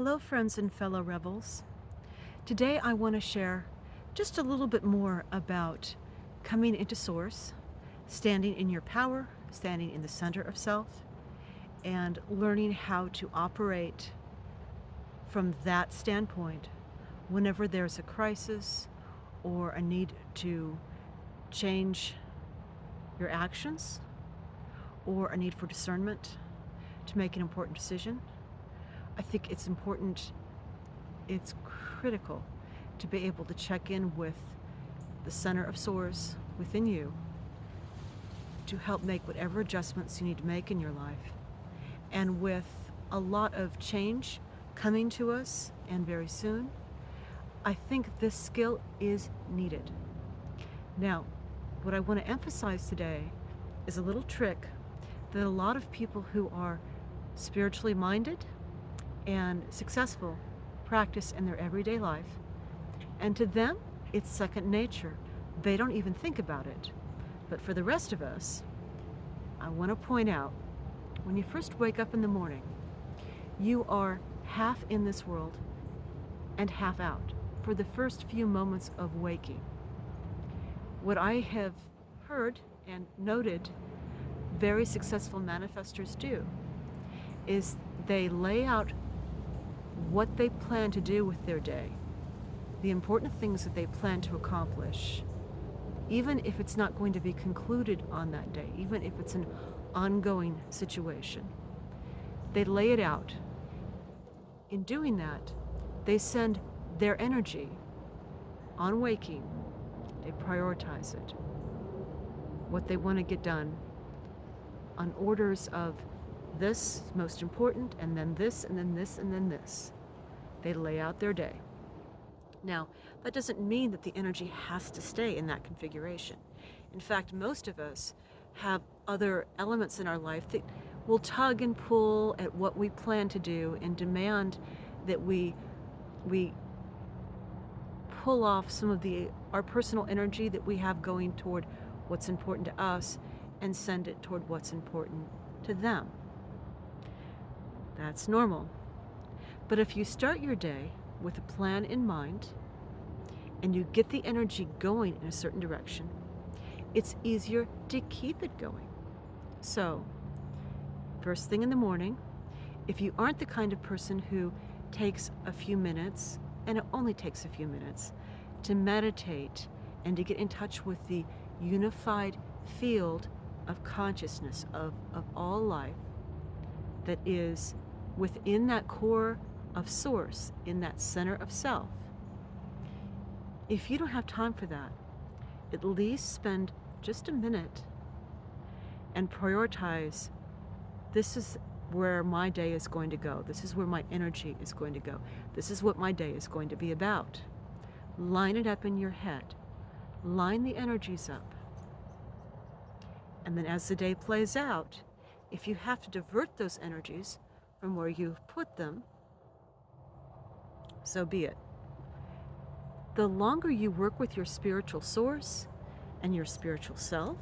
Hello, friends and fellow rebels. Today, I want to share just a little bit more about coming into Source, standing in your power, standing in the center of self, and learning how to operate from that standpoint whenever there's a crisis or a need to change your actions or a need for discernment to make an important decision. I think it's critical to be able to check in with the center of Source within you to help make whatever adjustments you need to make in your life. And with a lot of change coming to us, and very soon, I think this skill is needed. Now, what I want to emphasize today is a little trick that a lot of people who are spiritually minded and successful practice in their everyday life. And to them, it's second nature. They don't even think about it. But for the rest of us, I want to point out, when you first wake up in the morning, you are half in this world and half out for the first few moments of waking. What I have heard and noted very successful manifestors do is they lay out what they plan to do with their day, the important things that they plan to accomplish, even if it's not going to be concluded on that day, even if it's an ongoing situation. They lay it out. In doing that, they send their energy on waking. They prioritize it, what they want to get done, on orders of this is most important, and then this, and then this, and then this. They lay out their day. Now, that doesn't mean that the energy has to stay in that configuration. In fact, most of us have other elements in our life that will tug and pull at what we plan to do and demand that we pull off some of our personal energy that we have going toward what's important to us and send it toward what's important to them. That's normal. But if you start your day with a plan in mind and you get the energy going in a certain direction, it's easier to keep it going. So, first thing in the morning, if you aren't the kind of person who takes a few minutes, and it only takes a few minutes, to meditate and to get in touch with the unified field of consciousness of all life that is within that core of Source, in that center of self. If you don't have time for that, at least spend just a minute and prioritize, this is where my day is going to go. This is where my energy is going to go. This is what my day is going to be about. Line it up in your head. Line the energies up. And then as the day plays out, if you have to divert those energies from where you've put them, so be it. The longer you work with your spiritual source and your spiritual self,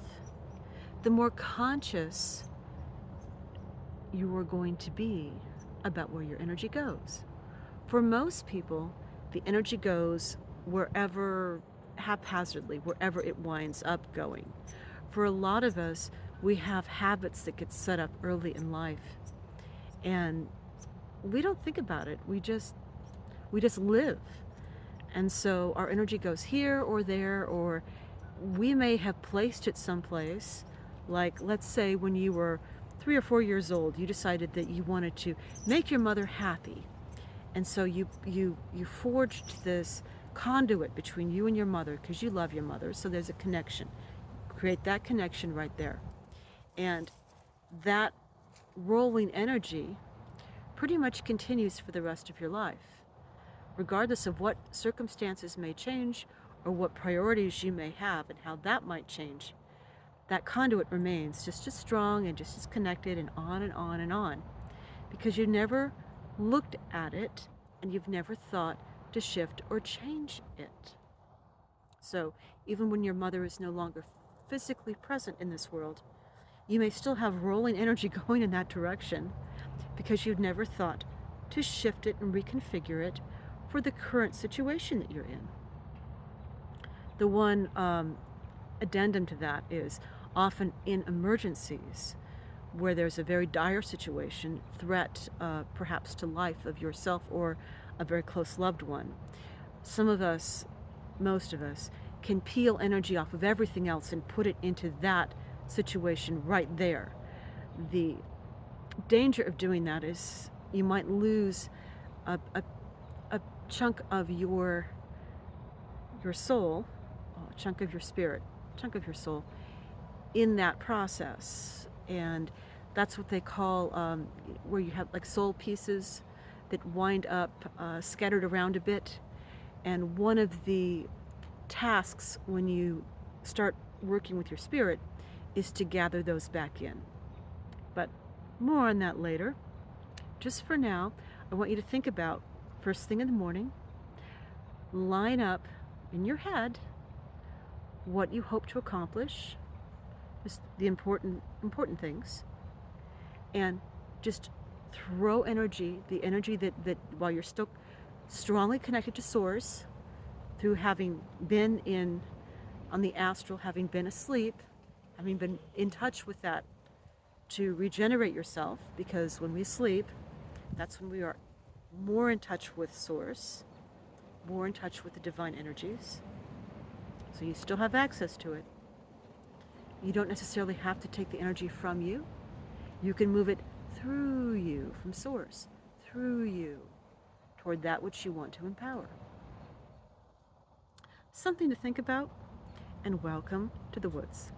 the more conscious you are going to be about where your energy goes. For most people, the energy goes wherever, haphazardly, wherever it winds up going. For a lot of us, we have habits that get set up early in life, and we don't think about it. We just live. And so our energy goes here or there, or we may have placed it someplace. Like, let's say when you were 3 or 4 years old, you decided that you wanted to make your mother happy. And so you forged this conduit between you and your mother because you love your mother. So there's a connection. Create that connection right there. And that rolling energy pretty much continues for the rest of your life, regardless of what circumstances may change or what priorities you may have and how that might change. That conduit remains just as strong and just as connected, and on and on and on, because you never looked at it and you've never thought to shift or change it. So even when your mother is no longer physically present in this world, you may still have rolling energy going in that direction because you've never thought to shift it and reconfigure it for the current situation that you're in. The one addendum to that is often in emergencies where there's a very dire situation, threat perhaps to life of yourself or a very close loved one. Some of us, most of us, can peel energy off of everything else and put it into that situation right there. The danger of doing that is you might lose a chunk of your soul, a chunk of your spirit, a chunk of your soul in that process. And that's what they call where you have like soul pieces that wind up scattered around a bit. And one of the tasks when you start working with your spirit is to gather those back in. But more on that later. Just for now, I want you to think about first thing in the morning, line up in your head what you hope to accomplish, just the important things, and just throw energy, the energy that while you're still strongly connected to source, through having been on the astral, having been asleep, having been in touch with that to regenerate yourself, because when we sleep, that's when we are more in touch with source, more in touch with the divine energies. So you still have access to it. You don't necessarily have to take the energy from you. You can move it through you, from source, through you, toward that which you want to empower. Something to think about, and welcome to the woods.